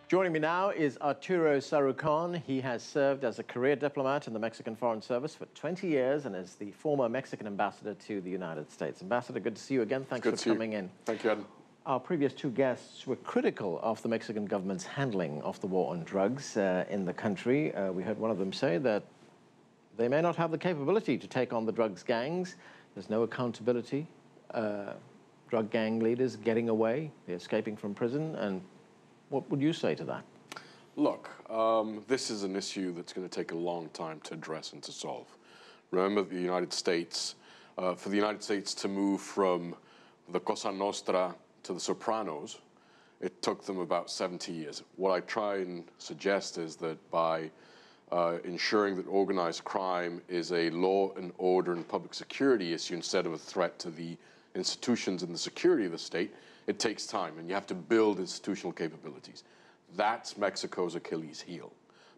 Joining me now is Arturo Sarukhan. He has served as a career diplomat in the Mexican Foreign Service for 20 years and is the former Mexican ambassador to the United States. Ambassador, good to see you again. Thanks for coming in. Thank you, Adam. Our previous two guests were critical of the Mexican government's handling of the war on drugs in the country. We heard one of them say that they may not have the capability to take on the drugs gangs. There's no accountability. Drug gang leaders getting away, they're escaping from prison, and what would you say to that? Look, this is an issue that's going to take a long time to address and to solve. Remember, the United States, for the United States to move from the Cosa Nostra to the Sopranos, it took them about 70 years. What I try and suggest is that by ensuring that organized crime is a law and order and public security issue instead of a threat to the institutions and the security of the state, it takes time, and you have to build institutional capabilities. That's Mexico's Achilles heel.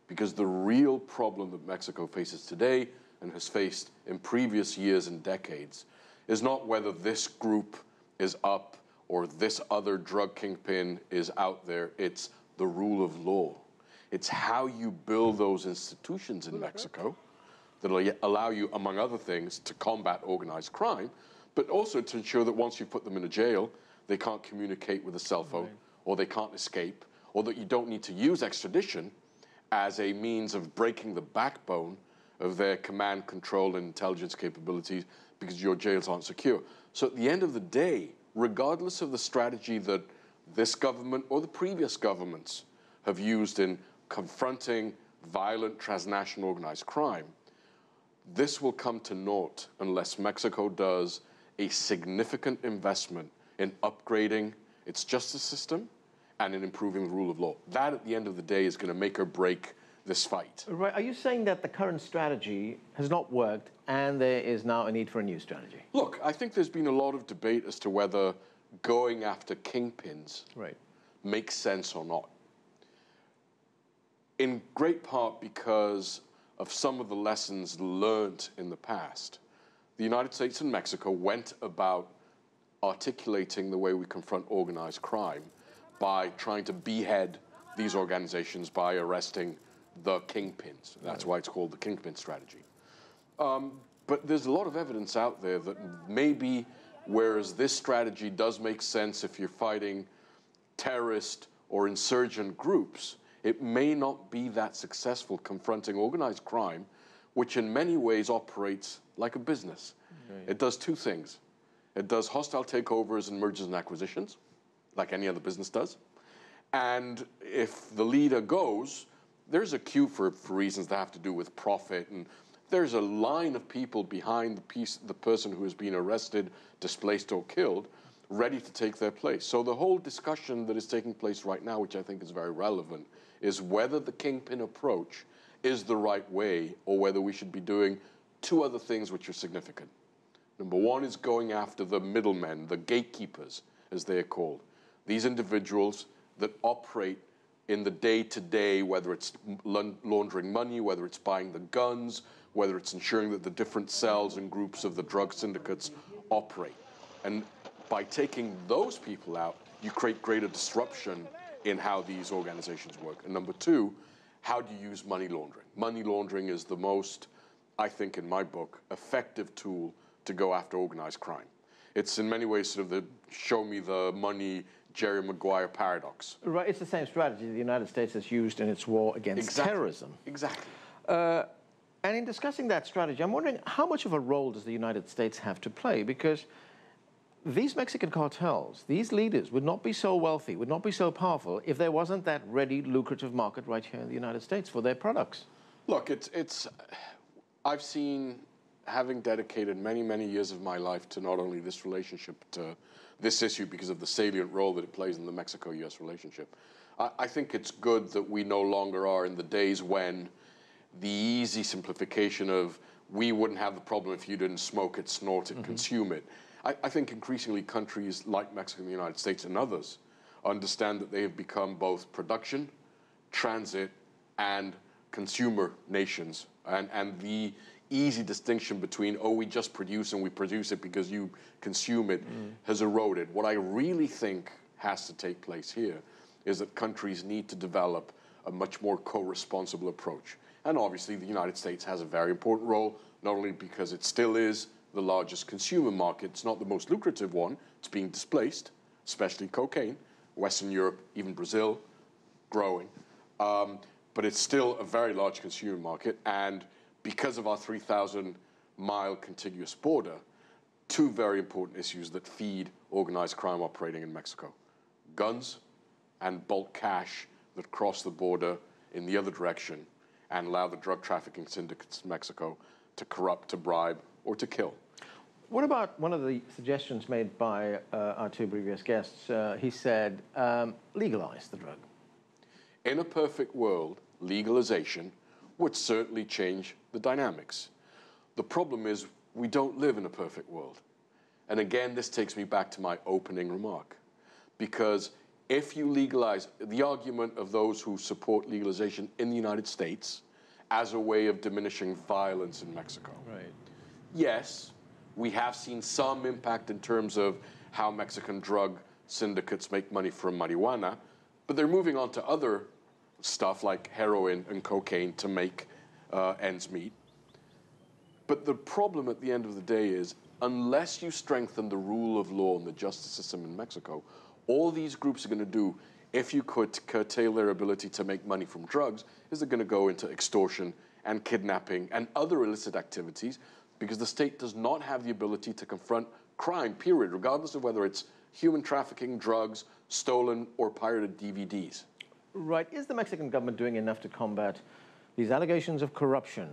Because the real problem that Mexico faces today and has faced in previous years and decades is not whether this group is up or this other drug kingpin is out there. It's the rule of law. It's how you build those institutions in Mexico that will allow you, among other things, to combat organized crime, but also to ensure that once you've put them in a jail, they can't communicate with a cell phone, or they can't escape, or that you don't need to use extradition as a means of breaking the backbone of their command, control, and intelligence capabilities because your jails aren't secure. So at the end of the day, regardless of the strategy that this government or the previous governments have used in confronting violent transnational organized crime, this will come to naught unless Mexico does a significant investment in upgrading its justice system and in improving the rule of law. That, at the end of the day, is going to make or break this fight. Right. Are you saying that the current strategy has not worked and there is now a need for a new strategy? Look, I think there's been a lot of debate as to whether going after kingpins makes sense or not. In great part because of some of the lessons learned in the past, the United States and Mexico went about articulating the way we confront organized crime by trying to behead these organizations by arresting the kingpins. That's why it's called the kingpin strategy. But there's a lot of evidence out there that maybe, whereas this strategy does make sense if you're fighting terrorist or insurgent groups, it may not be that successful confronting organized crime, which in many ways operates like a business. It does two things. It does hostile takeovers and mergers and acquisitions, like any other business does. And if the leader goes, there's a queue for reasons that have to do with profit, and there's a line of people behind the person who has been arrested, displaced, or killed, ready to take their place. So the whole discussion that is taking place right now, which I think is very relevant, is whether the kingpin approach is the right way or whether we should be doing two other things which are significant. Number one is going after the middlemen, the gatekeepers, as they are called. These individuals that operate in the day-to-day, whether it's laundering money, whether it's buying the guns, whether it's ensuring that the different cells and groups of the drug syndicates operate. And by taking those people out, you create greater disruption in how these organizations work. And number two, how do you use money laundering? Money laundering is the most, I think in my book, effective tool to go after organized crime. It's in many ways sort of the show me the money Jerry Maguire paradox. Right, it's the same strategy the United States has used in its war against terrorism. Exactly. And in discussing that strategy, I'm wondering how much of a role does the United States have to play? Because these Mexican cartels, these leaders would not be so wealthy, would not be so powerful if there wasn't that ready, lucrative market right here in the United States for their products. Look, I've seen, having dedicated many, many years of my life to not only this relationship, to this issue because of the salient role that it plays in the Mexico-US relationship, I think it's good that we no longer are in the days when the easy simplification of we wouldn't have the problem if you didn't smoke it, snort it, consume it. I think increasingly countries like Mexico and the United States and others understand that they have become both production, transit, and consumer nations. And the easy distinction between, oh, we just produce and we produce it because you consume it has eroded. What I really think has to take place here is that countries need to develop a much more co-responsible approach. And obviously the United States has a very important role, not only because it still is the largest consumer market, it's not the most lucrative one, it's being displaced, especially cocaine, Western Europe, even Brazil, growing. But it's still a very large consumer market, and because of our 3,000-mile contiguous border, two very important issues that feed organized crime operating in Mexico: guns and bulk cash that cross the border in the other direction and allow the drug trafficking syndicates in Mexico to corrupt, to bribe, or to kill. What about one of the suggestions made by our two previous guests? He said, legalize the drug. In a perfect world, legalization would certainly change the dynamics. The problem is we don't live in a perfect world. And again, this takes me back to my opening remark. Because if you legalize, the argument of those who support legalization in the United States as a way of diminishing violence in Mexico. Right. Yes, we have seen some impact in terms of how Mexican drug syndicates make money from marijuana, but they're moving on to other stuff like heroin and cocaine to make ends meet. But the problem at the end of the day is, unless you strengthen the rule of law and the justice system in Mexico, all these groups are going to do, if you could curtail their ability to make money from drugs, is they're going to go into extortion and kidnapping and other illicit activities, because the state does not have the ability to confront crime, period, regardless of whether it's human trafficking, drugs, stolen, or pirated DVDs. Right. Is the Mexican government doing enough to combat these allegations of corruption,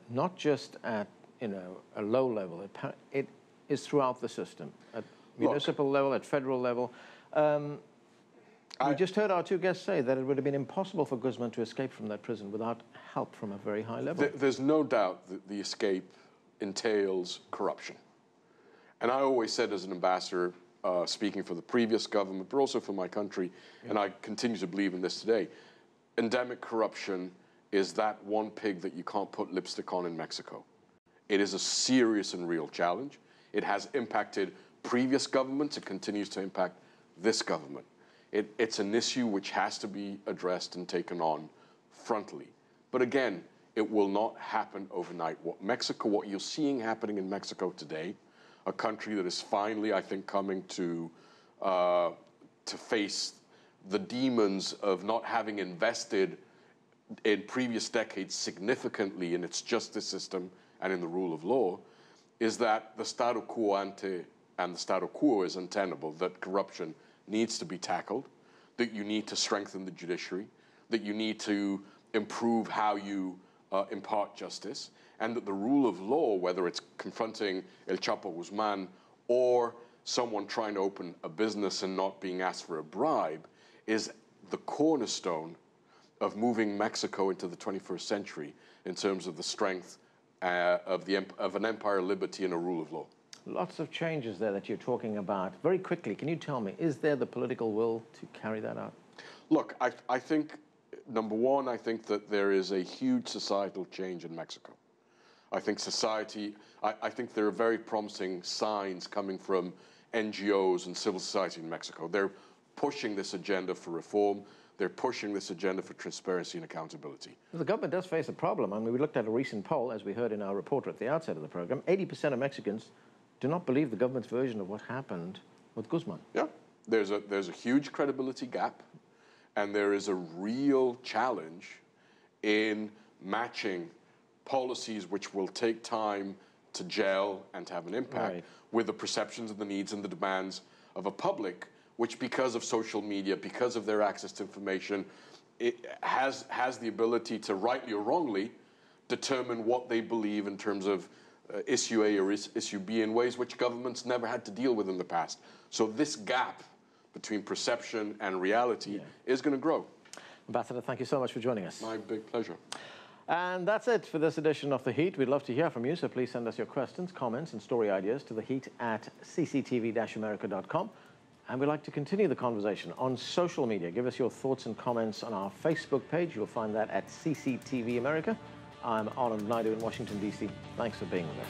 not just at a low level? It is throughout the system, at municipal level, at federal level. We just heard our two guests say that it would have been impossible for Guzman to escape from that prison without help from a very high level. There's no doubt that the escape entails corruption. And I always said as an ambassador, speaking for the previous government, but also for my country, and I continue to believe in this today, endemic corruption is that one pig that you can't put lipstick on in Mexico. It is a serious and real challenge. It has impacted previous governments. It continues to impact this government. It's an issue which has to be addressed and taken on frontally. But again, it will not happen overnight. What you're seeing happening in Mexico today, a country that is finally, I think, coming to face the demons of not having invested in previous decades significantly in its justice system and in the rule of law, is that the statu quo ante and the statu quo is untenable, that corruption needs to be tackled, that you need to strengthen the judiciary, that you need to improve how you impart justice, and that the rule of law, whether it's confronting El Chapo Guzman or someone trying to open a business and not being asked for a bribe, is the cornerstone of moving Mexico into the 21st century in terms of the strength of an empire of liberty and a rule of law. Lots of changes there that you're talking about. Very quickly, can you tell me, is there the political will to carry that out? Look, I think, number one, I think that there is a huge societal change in Mexico. I think I think there are very promising signs coming from NGOs and civil society in Mexico. They're pushing this agenda for reform. They're pushing this agenda for transparency and accountability. The government does face a problem. I mean, we looked at a recent poll, as we heard in our reporter at the outset of the program. 80% of Mexicans do not believe the government's version of what happened with Guzman. Yeah, there's a huge credibility gap, and there is a real challenge in matching policies which will take time to gel and to have an impact with the perceptions and the needs and the demands of a public which, because of social media, because of their access to information, it has the ability to, rightly or wrongly, determine what they believe in terms of issue A or issue B in ways which governments never had to deal with in the past. So this gap between perception and reality is going to grow. Ambassador, thank you so much for joining us. My big pleasure. And that's it for this edition of The Heat. We'd love to hear from you, so please send us your questions, comments, and story ideas to theheat@cctv-america.com. And we'd like to continue the conversation on social media. Give us your thoughts and comments on our Facebook page. You'll find that at CCTV America. I'm Anand Naidu in Washington, D.C. Thanks for being with us.